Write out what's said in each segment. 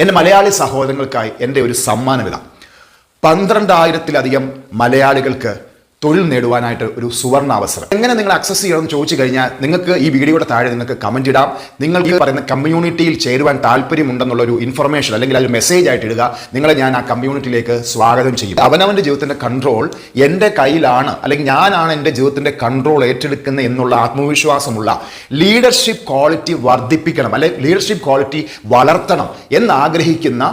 എൻ്റെ മലയാളി സഹോദരങ്ങൾക്കായി എൻ്റെ ഒരു സമ്മാനവിധ 12,000-ലധികം മലയാളികൾക്ക് തൊഴിൽ നേടുവാനായിട്ട് ഒരു സുവർണ അവസരം. എങ്ങനെ നിങ്ങൾ ആക്സസ് ചെയ്യണമെന്ന് ചോദിച്ചു കഴിഞ്ഞാൽ നിങ്ങൾക്ക് ഈ വീഡിയോയുടെ താഴെ നിങ്ങൾക്ക് കമന്റ് ഇടാം. നിങ്ങൾക്ക് പറയുന്ന കമ്മ്യൂണിറ്റിയിൽ ചേരുവാൻ താല്പര്യമുണ്ടെന്നുള്ള ഒരു ഇൻഫർമേഷൻ അല്ലെങ്കിൽ ഒരു മെസ്സേജ് ആയിട്ട് ഇടുക. നിങ്ങളെ ഞാൻ ആ കമ്മ്യൂണിറ്റിയിലേക്ക് സ്വാഗതം ചെയ്യും. അവനവൻ്റെ ജീവിതത്തിൻ്റെ കൺട്രോൾ എൻ്റെ കയ്യിലാണ്, അല്ലെങ്കിൽ ഞാനാണ് എൻ്റെ ജീവിതത്തിൻ്റെ കൺട്രോൾ ഏറ്റെടുക്കുന്നത് എന്നുള്ള ആത്മവിശ്വാസമുള്ള ലീഡർഷിപ്പ് ക്വാളിറ്റി വർദ്ധിപ്പിക്കണം, അല്ലെങ്കിൽ ലീഡർഷിപ്പ് ക്വാളിറ്റി വളർത്തണം എന്നാഗ്രഹിക്കുന്ന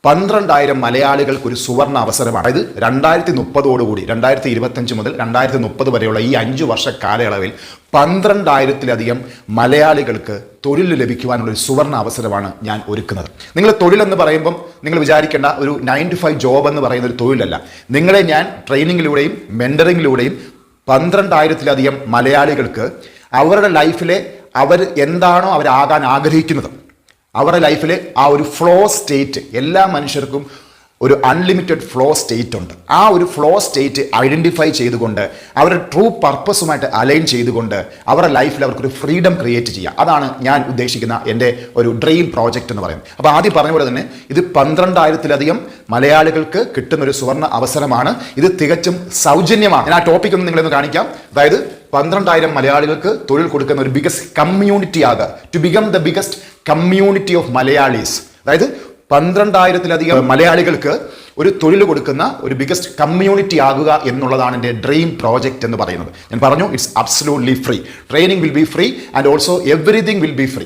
12,000 മലയാളികൾക്ക് ഒരു സുവർണ അവസരമാണ്. അതായത് 2030 2025 മുതൽ 2030 വരെയുള്ള ഈ 5 വർഷ കാലയളവിൽ 12,000-ലധികം മലയാളികൾക്ക് തൊഴിൽ ലഭിക്കുവാനുള്ള ഒരു സുവർണ അവസരമാണ് ഞാൻ ഒരുക്കുന്നത്. നിങ്ങൾ തൊഴിലെന്ന് പറയുമ്പം നിങ്ങൾ വിചാരിക്കേണ്ട ഒരു 9 to 5 ജോബ് എന്ന് പറയുന്ന ഒരു തൊഴിലല്ല. നിങ്ങളെ ഞാൻ ട്രെയിനിങ്ങിലൂടെയും മെന്ററിങ്ങിലൂടെയും 12,000-ലധികം മലയാളികൾക്ക് അവരുടെ ലൈഫിലെ അവർ എന്താണോ അവരാകാൻ ആഗ്രഹിക്കുന്നത്, അവരുടെ ലൈഫിൽ ആ ഒരു ഫ്ലോ സ്റ്റേറ്റ്, എല്ലാ മനുഷ്യർക്കും ഒരു അൺലിമിറ്റഡ് ഫ്ലോ സ്റ്റേറ്റ് ഉണ്ട്. ആ ഒരു ഫ്ലോ സ്റ്റേറ്റ് ഐഡൻറ്റിഫൈ ചെയ്തുകൊണ്ട് അവരുടെ ട്രൂ പർപ്പസുമായിട്ട് അലൈൻ ചെയ്തുകൊണ്ട് അവരുടെ ലൈഫിൽ അവർക്കൊരു ഫ്രീഡം ക്രിയേറ്റ് ചെയ്യുക. അതാണ് ഞാൻ ഉദ്ദേശിക്കുന്ന എൻ്റെ ഒരു ഡ്രീം പ്രോജക്റ്റ് എന്ന് പറയുന്നത്. അപ്പോൾ ആദ്യം പറഞ്ഞ പോലെ തന്നെ ഇത് 12,000-ലധികം മലയാളികൾക്ക് കിട്ടുന്നൊരു സുവർണ അവസരമാണ്. ഇത് തികച്ചും സൗജന്യമാണ്. ഞാൻ ആ ടോപ്പിക് ഒന്ന് നിങ്ങളൊന്ന് കാണിക്കാം. അതായത് 12,000 മലയാളികൾക്ക് തൊഴിൽ കൊടുക്കുന്ന ഒരു ബിഗസ്റ്റ് കമ്മ്യൂണിറ്റി ആകുക, to become the biggest community of Malayalis. അതായത് 12,000-ലധികം മലയാളികൾക്ക് ഒരു തൊഴിൽ കൊടുക്കുന്ന ഒരു ബിഗസ്റ്റ് കമ്മ്യൂണിറ്റി ആകുക എന്നുള്ളതാണ് എൻ്റെ ഡ്രീം പ്രോജക്റ്റ് എന്ന് പറയുന്നത്. ഞാൻ പറഞ്ഞു, it's absolutely free. Training will be free and also everything will be free.